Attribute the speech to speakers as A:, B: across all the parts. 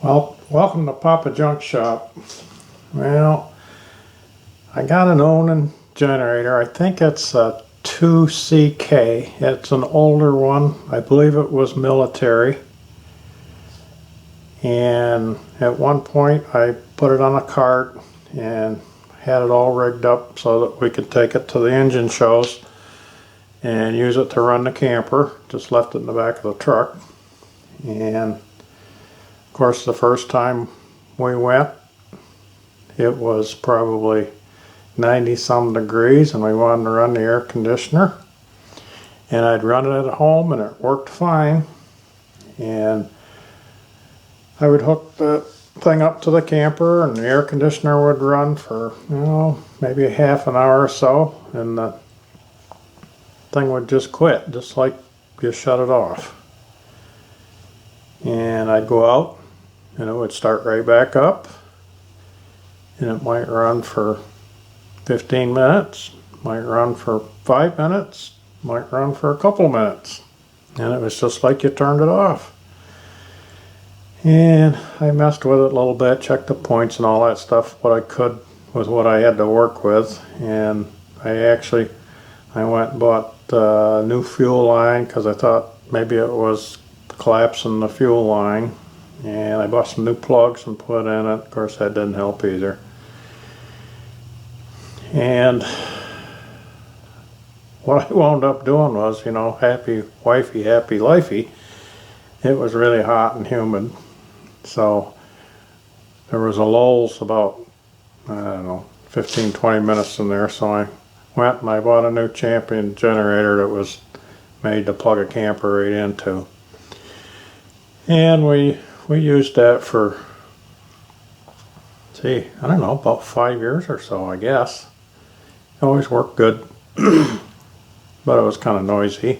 A: Well, welcome to Papa Junk Shop. Well, I got an Onan generator. I think it's a 2CK. It's an older one. I believe it was military. And at one point I put it on a cart and had it all rigged up so that we could take it to the engine shows and use it to run the camper. Just left it in the back of the truck. And of course, the first time we went, it was probably 90 some degrees and we wanted to run the air conditioner. And I'd run it at home and it worked fine. And I would hook the thing up to the camper and the air conditioner would run for, maybe a half an hour or so. And the thing would just quit, just like you shut it off. And I'd go out and it would start right back up, and it might run for 15 minutes, might run for 5 minutes, might run for a couple minutes, and it was just like you turned it off. And I messed with it a little bit, checked the points and all that stuff, what I could with what I had to work with. And I went and bought a new fuel line because I thought maybe it was collapsing the fuel line. And I bought some new plugs and put in it. Of course, that didn't help either. And what I wound up doing was, happy wifey, happy lifey. It was really hot and humid. So there was a lulls about, 15, 20 minutes in there. So I went and I bought a new Champion generator that was made to plug a camper right into. And we used that for, about 5 years or so, I guess. It always worked good, but it was kind of noisy.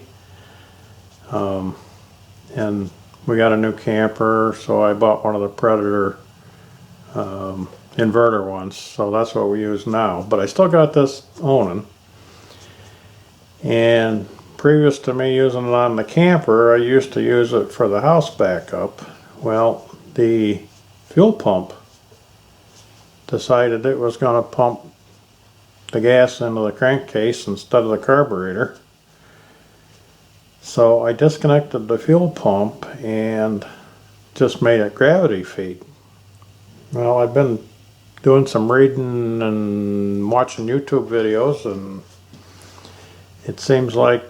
A: And we got a new camper, so I bought one of the Predator inverter ones, so that's what we use now. But I still got this Onan. And previous to me using it on the camper, I used to use it for the house backup. Well, the fuel pump decided it was going to pump the gas into the crankcase instead of the carburetor. So I disconnected the fuel pump and just made it gravity feed. Well, I've been doing some reading and watching YouTube videos, and it seems like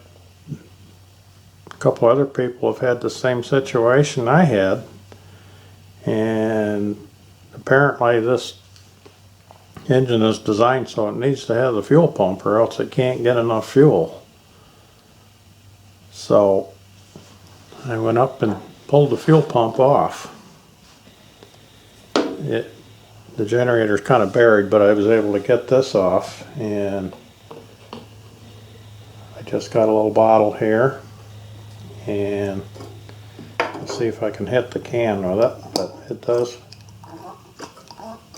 A: a couple other people have had the same situation I had. And apparently this engine is designed so it needs to have the fuel pump or else it can't get enough fuel. So I went up and pulled the fuel pump off. The generator's kind of buried, but I was able to get this off, and I just got a little bottle here, and let's see if I can hit the can with it, but it does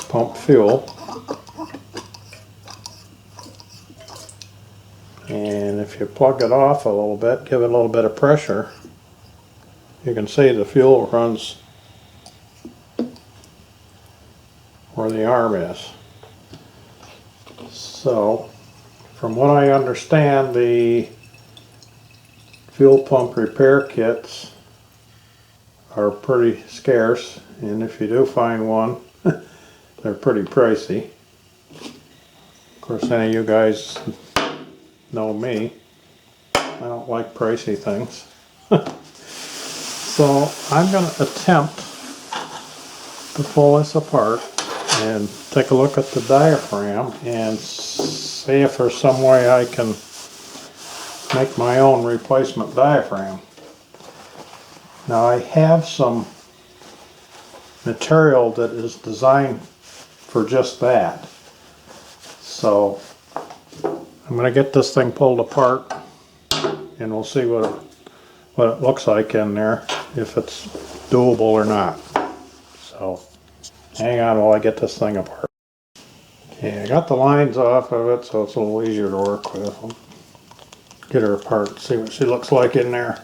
A: pump fuel. And if you plug it off a little bit, give it a little bit of pressure, you can see the fuel runs where the arm is. So, from what I understand, the fuel pump repair kits are pretty scarce, and if you do find one, they're pretty pricey. Of course, any of you guys know me, I don't like pricey things. So I'm going to attempt to pull this apart and take a look at the diaphragm and see if there's some way I can make my own replacement diaphragm. Now I have some material that is designed for just that. So I'm going to get this thing pulled apart and we'll see what it looks like in there, if it's doable or not. So hang on while I get this thing apart. Okay, I got the lines off of it so it's a little easier to work with. I'll get her apart, see what she looks like in there.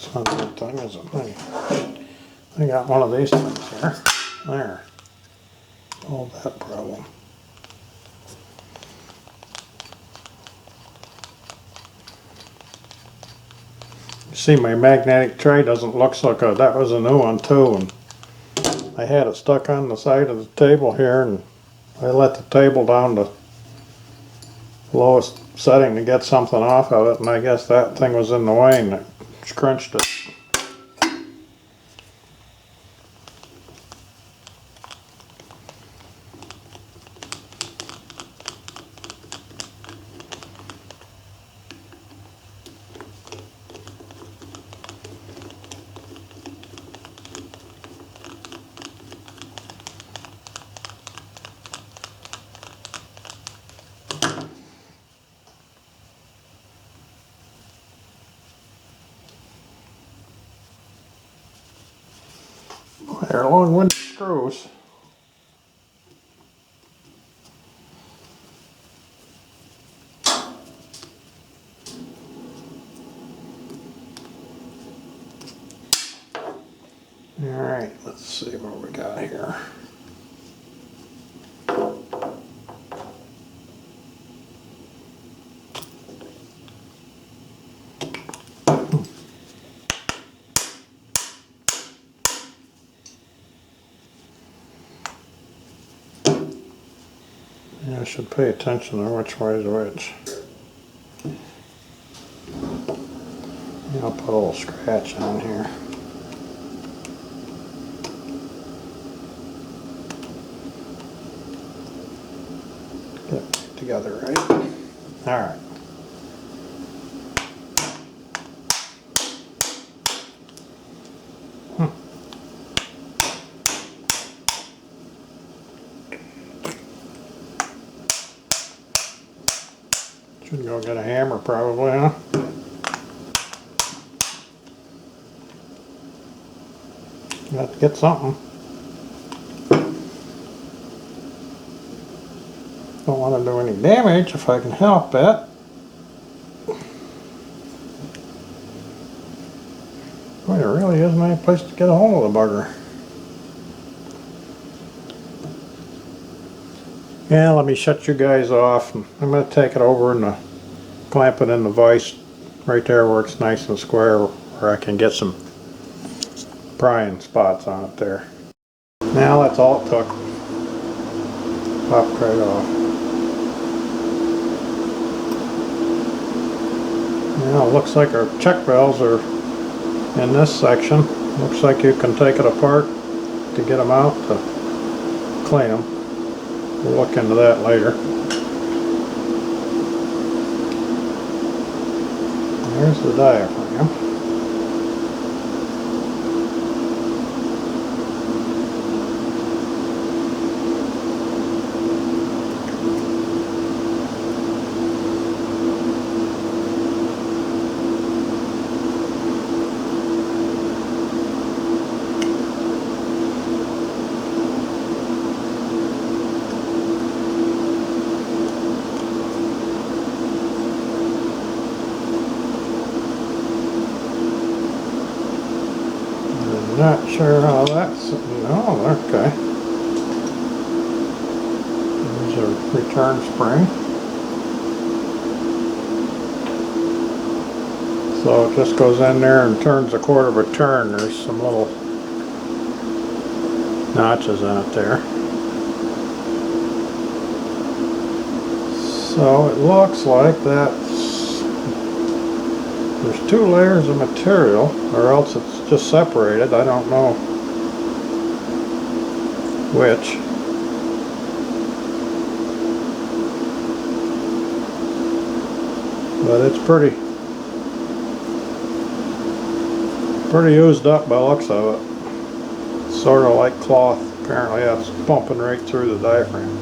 A: That's not a good thing, is it? I got one of these things here. There. Solve that problem. You see, my magnetic tray doesn't look so good. That was a new one too, and I had it stuck on the side of the table here, and I let the table down to the lowest setting to get something off of it, and I guess that thing was in the way and it scrunched it. They're long-winded screws. Alright, let's see what we got here. Yeah, I should pay attention to which way is which. I'll put a little scratch on here. Get it together right. Alright. Should go get a hammer probably, huh? Got to get something. Don't want to do any damage if I can help it. Boy, there really isn't any place to get a hold of the bugger. Yeah, let me shut you guys off. I'm going to take it over and clamp it in the vise right there where it's nice and square, where I can get some prying spots on it there. Now that's all it took. Popped right off. Now it looks like our check valves are in this section. Looks like you can take it apart to get them out to clean them. We'll look into that later. There's the diaphragm. Not sure how that's, no, okay. There's a return spring. So it just goes in there and turns a quarter of a turn. There's some little notches in it there. So it looks like there's two layers of material, or else it's just separated. I don't know which. But it's pretty used up by the looks of it. It's sort of like cloth. Apparently that's pumping right through the diaphragm.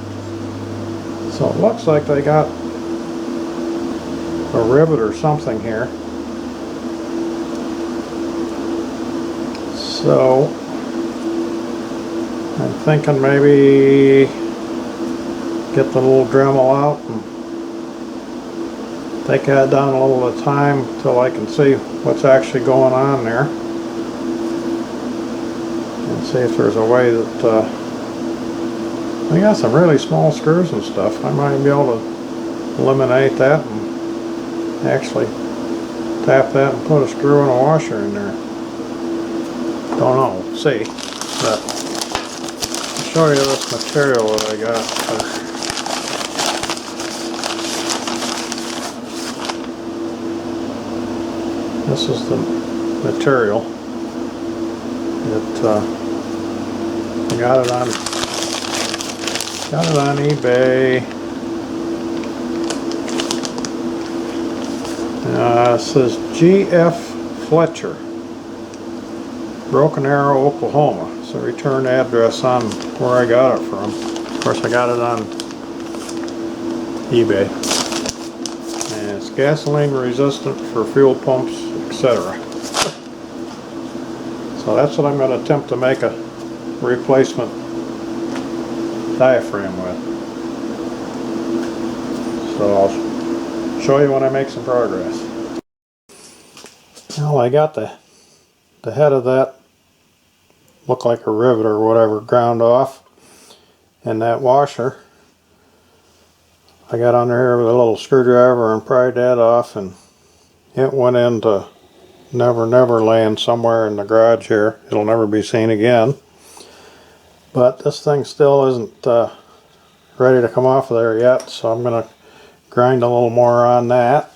A: So it looks like they got a rivet or something here. So I'm thinking maybe get the little Dremel out and take that down a little at a time until I can see what's actually going on there. And see if there's a way that I got some really small screws and stuff. I might be able to eliminate that and actually tap that and put a screw and a washer in there. Don't know, see. But I'll show you this material that I got. This is the material. I got it on eBay. It says G.F. Fletcher, Broken Arrow, Oklahoma. It's a return address on where I got it from. Of course, I got it on eBay. And it's gasoline resistant for fuel pumps, etc. So that's what I'm going to attempt to make a replacement diaphragm with. So I'll show you when I make some progress. Well, I got the head of that, looked like a rivet or whatever, ground off, and that washer I got under here with a little screwdriver and pried that off, and it went into Never Never Land somewhere in the garage here. It'll never be seen again. But this thing still isn't ready to come off of there yet, so I'm going to grind a little more on that.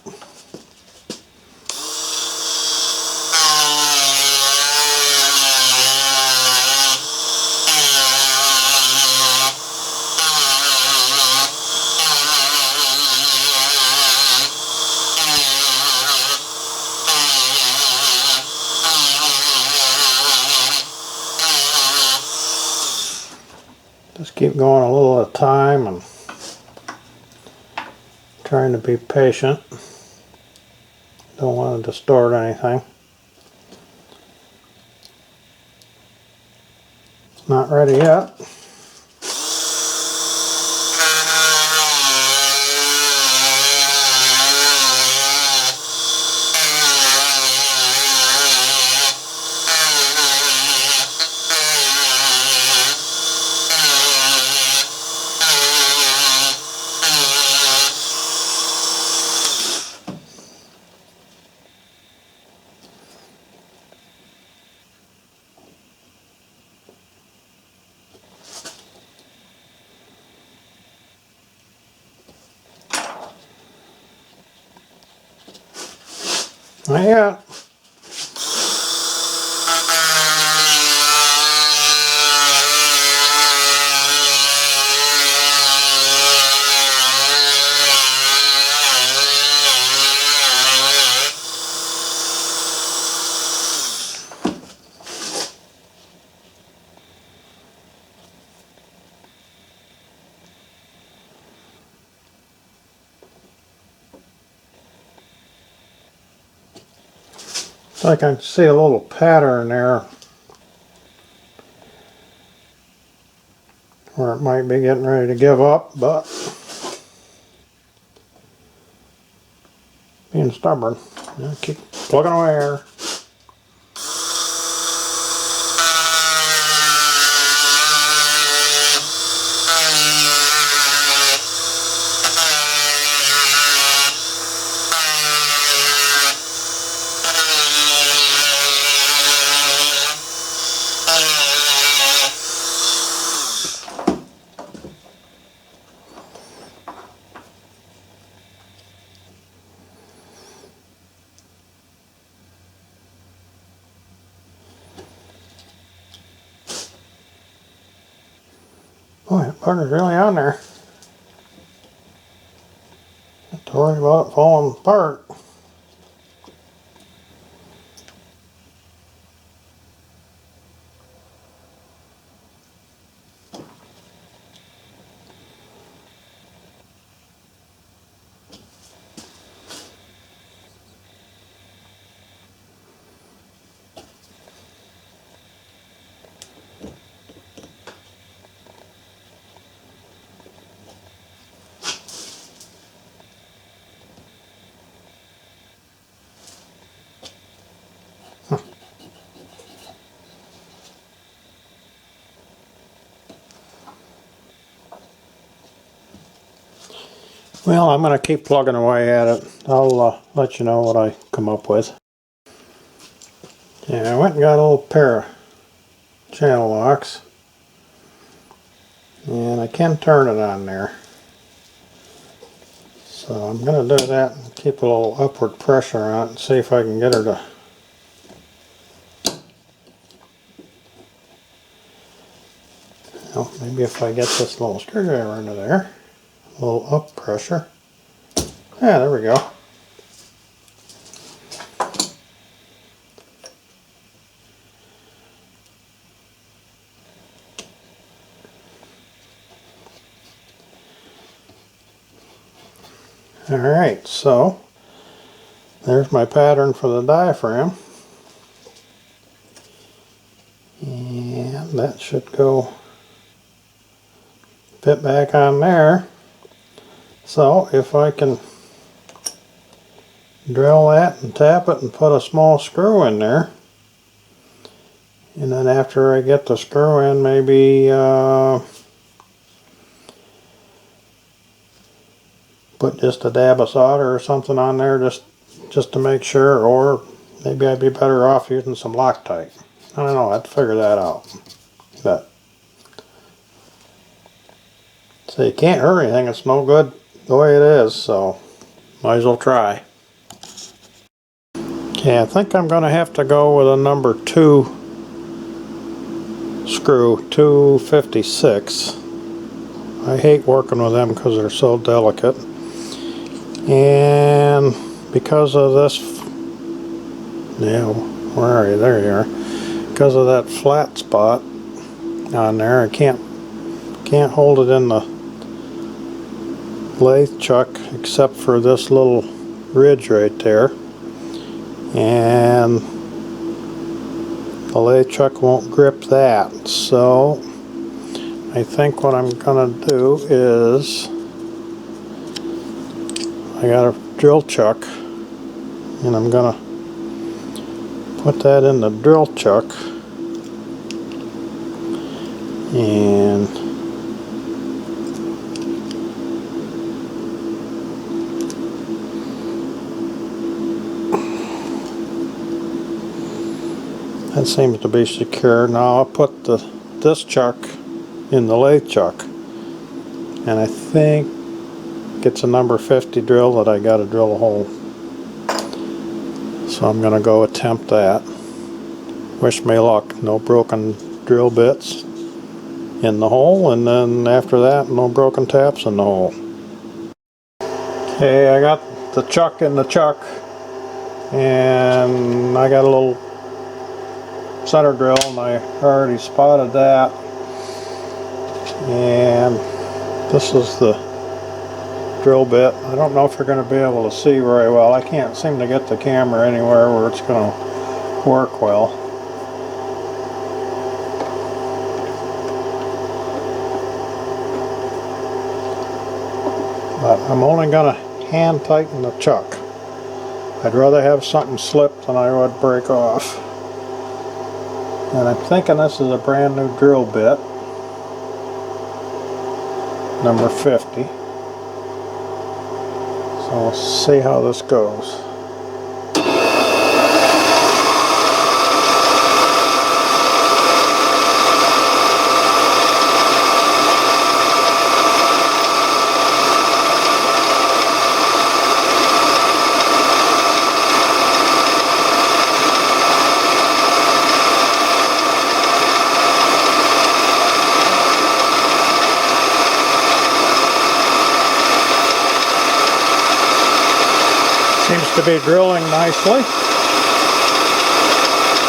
A: Just keep going a little at a time and trying to be patient. Don't want to distort anything. It's not ready yet. Not yet. So I can see a little pattern there where it might be getting ready to give up, but being stubborn, I keep plugging away here. Boy, that bugger's really on there. Not to worry about it falling apart. Well, I'm going to keep plugging away at it. I'll let you know what I come up with. Yeah, I went and got a little pair of channel locks. And I can turn it on there. So I'm going to do that and keep a little upward pressure on it and see if I can get her to... Well, maybe if I get this little screwdriver into there, a little up pressure. Yeah, there we go. Alright, so there's my pattern for the diaphragm. And that should go fit back on there. So if I can drill that and tap it and put a small screw in there, and then after I get the screw in, maybe put just a dab of solder or something on there just to make sure, or maybe I'd be better off using some Loctite. I don't know, I'd figure that out. But so you can't hurt anything, it's no good the way it is, so might as well try. Okay, I think I'm going to have to go with a number 2 screw, 256. I hate working with them because they're so delicate. And because of this, yeah, where are you? There you are. Because of that flat spot on there, I can't hold it in the lathe chuck except for this little ridge right there. And the lathe chuck won't grip that. So I think what I'm going to do is I got a drill chuck, and I'm going to put that in the drill chuck, and that seems to be secure. Now I'll put this chuck in the lathe chuck, and I think it's a number 50 drill that I got to drill a hole. So I'm going to go attempt that. Wish me luck. No broken drill bits in the hole, and then after that, no broken taps in the hole. Okay, I got the chuck in the chuck, and I got a little center drill, and I already spotted that. And this is the drill bit. I don't know if you're going to be able to see very well. I can't seem to get the camera anywhere where it's going to work well. But I'm only going to hand tighten the chuck. I'd rather have something slip than I would break off. And I'm thinking this is a brand new drill bit, number 50. So we'll see how this goes. Seems to be drilling nicely.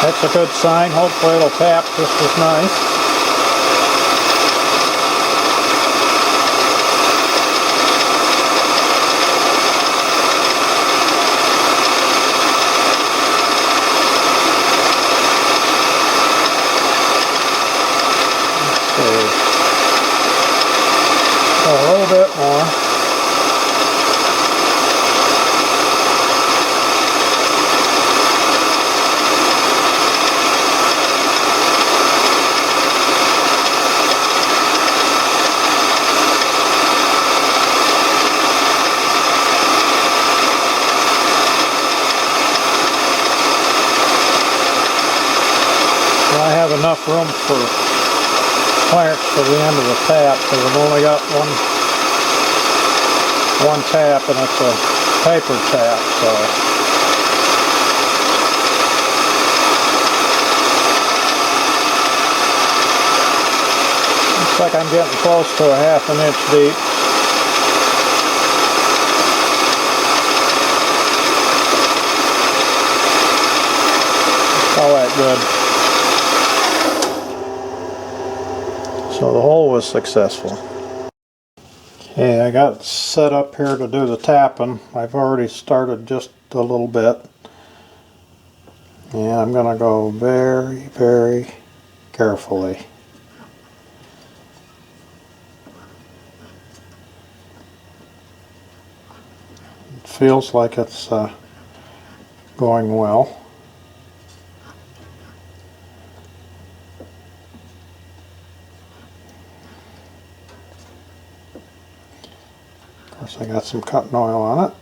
A: That's a good sign. Hopefully it'll tap just as nice. Let's see. A little bit more. enough room for clearance to the end of the tap, because I've only got one tap, and it's a paper tap, so looks like I'm getting close to a 1/2 inch deep. All that good. So the hole was successful. Okay, I got set up here to do the tapping. I've already started just a little bit. And I'm going to go very, very carefully. It feels like it's going well. Of course, I got some cutting oil on it.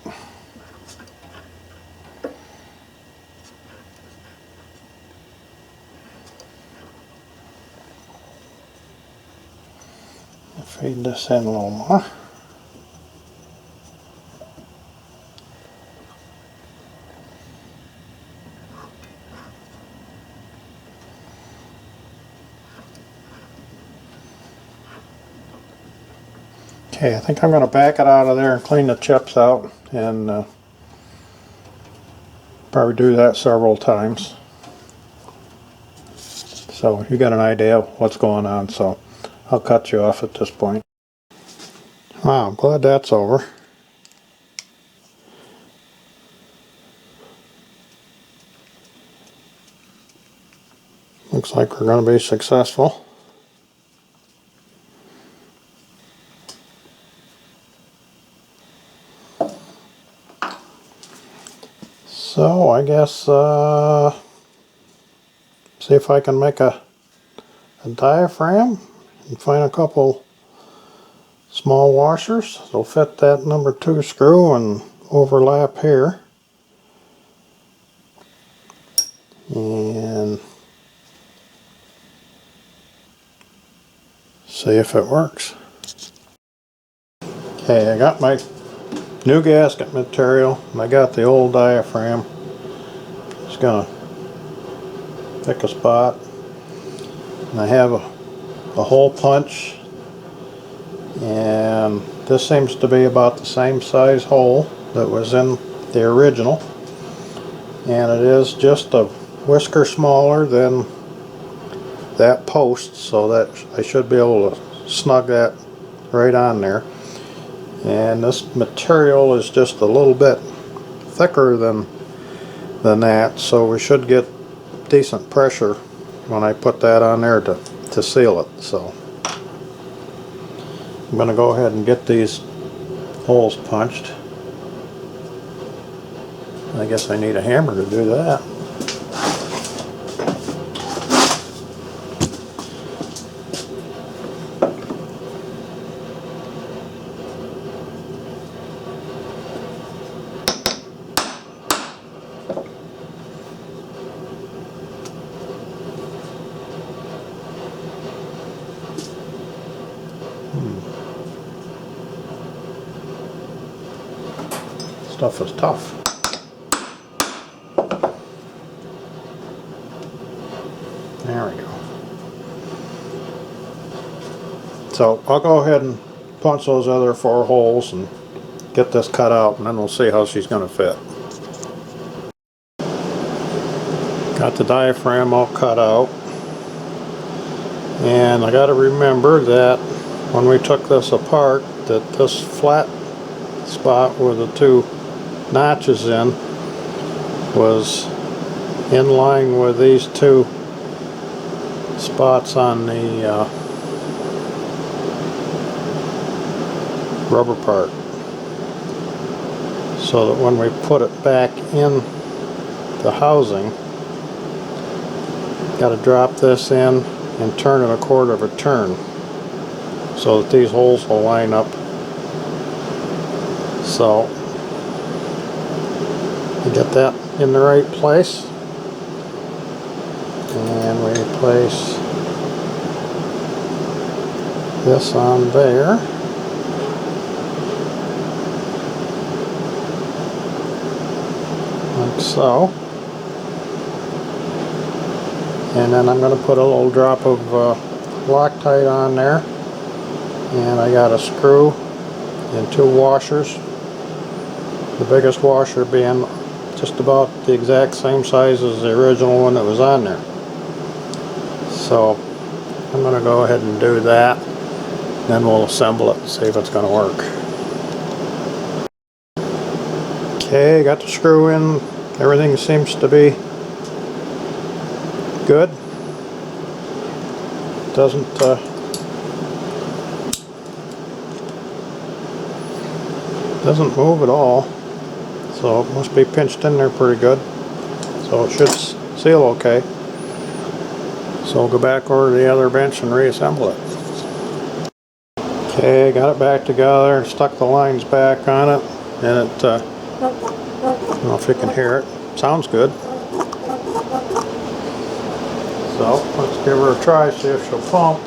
A: Feed this in a little more. Okay, I think I'm going to back it out of there and clean the chips out, and probably do that several times. So you got an idea of what's going on, so I'll cut you off at this point. Wow, I'm glad that's over. Looks like we're going to be successful. So I guess see if I can make a diaphragm and find a couple small washers. They'll fit that number 2 screw and overlap here. And see if it works. Okay, I got my new gasket material, and I got the old diaphragm. Just gonna pick a spot, and I have a hole punch, and this seems to be about the same size hole that was in the original, and it is just a whisker smaller than that post, so that I should be able to snug that right on there. And this material is just a little bit thicker than that, so we should get decent pressure when I put that on there to seal it. So I'm going to go ahead and get these holes punched. I guess I need a hammer to do that. Stuff is tough. There we go. So I'll go ahead and punch those other 4 holes and get this cut out, and then we'll see how she's going to fit. Got the diaphragm all cut out, and I got to remember that when we took this apart, that this flat spot where the 2 notches in was in line with these 2 spots on the rubber part, so that when we put it back in the housing, got to drop this in and turn it a 1/4 of a turn so that these holes will line up. So we get that in the right place, and we place this on there. Like so. And then I'm going to put a little drop of Loctite on there. And I got a screw and 2 washers. The biggest washer being just about the exact same size as the original one that was on there. So I'm going to go ahead and do that. Then we'll assemble it and see if it's going to work. Okay, got the screw in. Everything seems to be good. Doesn't move at all, so it must be pinched in there pretty good, so it should seal okay. So we'll go back over to the other bench and reassemble it. Okay, got it back together, stuck the lines back on it, and it I don't know if you can hear it, sounds good. So let's give her a try, see if she'll pump.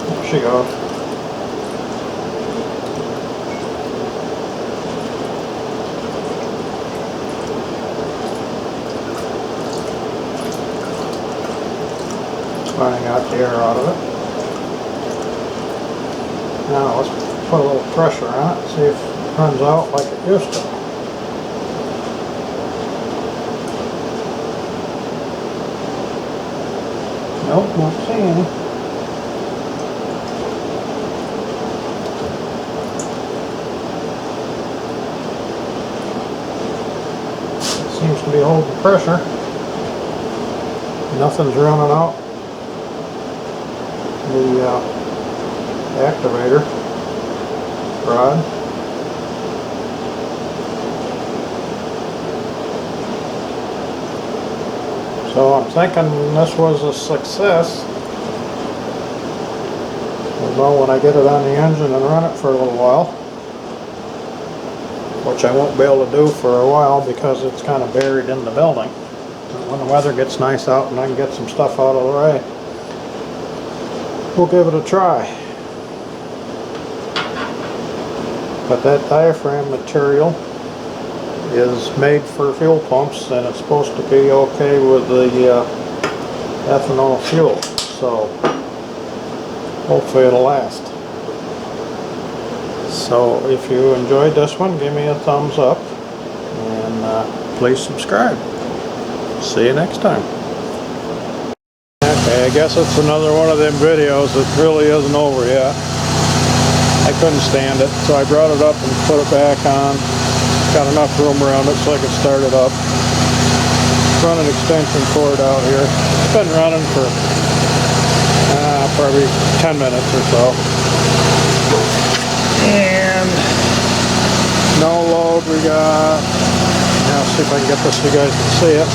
A: There she goes. Finding out the air out of it. Now let's put a little pressure on it, see if it runs out like it used to. Nope, not seeing any. Seems to be holding pressure. Nothing's running out. The activator rod. So I'm thinking this was a success. Although when I get it on the engine and run it for a little while, which I won't be able to do for a while because it's kind of buried in the building. But when the weather gets nice out and I can get some stuff out of the way, we'll give it a try. But that diaphragm material is made for fuel pumps, and it's supposed to be okay with the ethanol fuel. So hopefully it'll last. So if you enjoyed this one, give me a thumbs up, and please subscribe. See you next time. Okay, I guess it's another one of them videos that really isn't over yet. I couldn't stand it, so I brought it up and put it back on. Got enough room around it so I could start it up. Run an extension cord out here. It's been running for probably 10 minutes or so. And no load we got. Now see if I can get this so you guys can see it.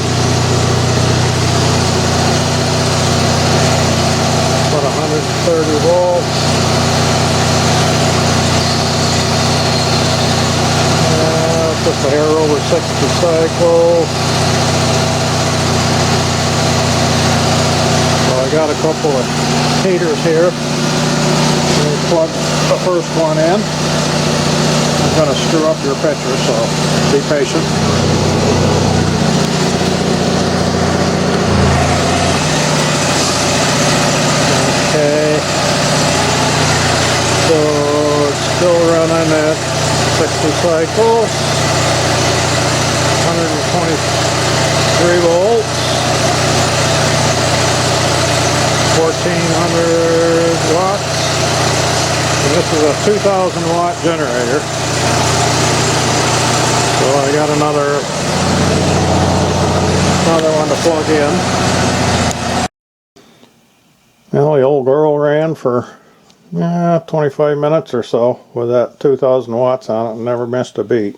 A: About 130 volts. Just a hair over 60 cycles. So I got a couple of heaters here. Let me plug the first one in. I'm going to screw up your picture, so be patient. Okay. So it's still running at 60 cycles. 123 volts. 1400 watts. And this is a 2000 watt generator. So I got another to plug in. Well, the old girl ran for 25 minutes or so with that 2,000 watts on it and never missed a beat.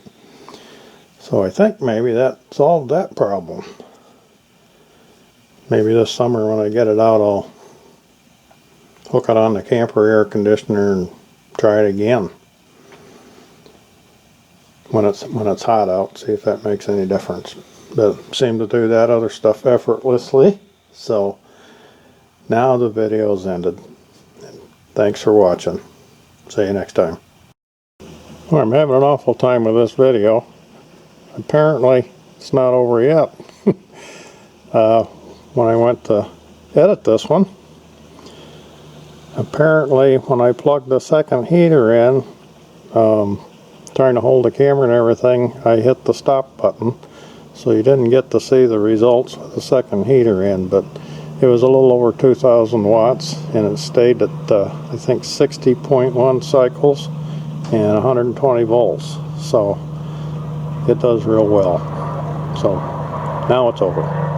A: So I think maybe that solved that problem. Maybe this summer when I get it out, I'll hook it on the camper air conditioner and try it again when it's hot out, see if that makes any difference. But it seemed to do that other stuff effortlessly. So now the video's ended. Thanks for watching. See you next time. Well, I'm having an awful time with this video. Apparently it's not over yet. When I went to edit this one, apparently when I plugged the second heater in, trying to hold the camera and everything, I hit the stop button, so you didn't get to see the results with the second heater in, but it was a little over 2,000 watts and it stayed at I think 60.1 cycles and 120 volts, so it does real well. So now it's over.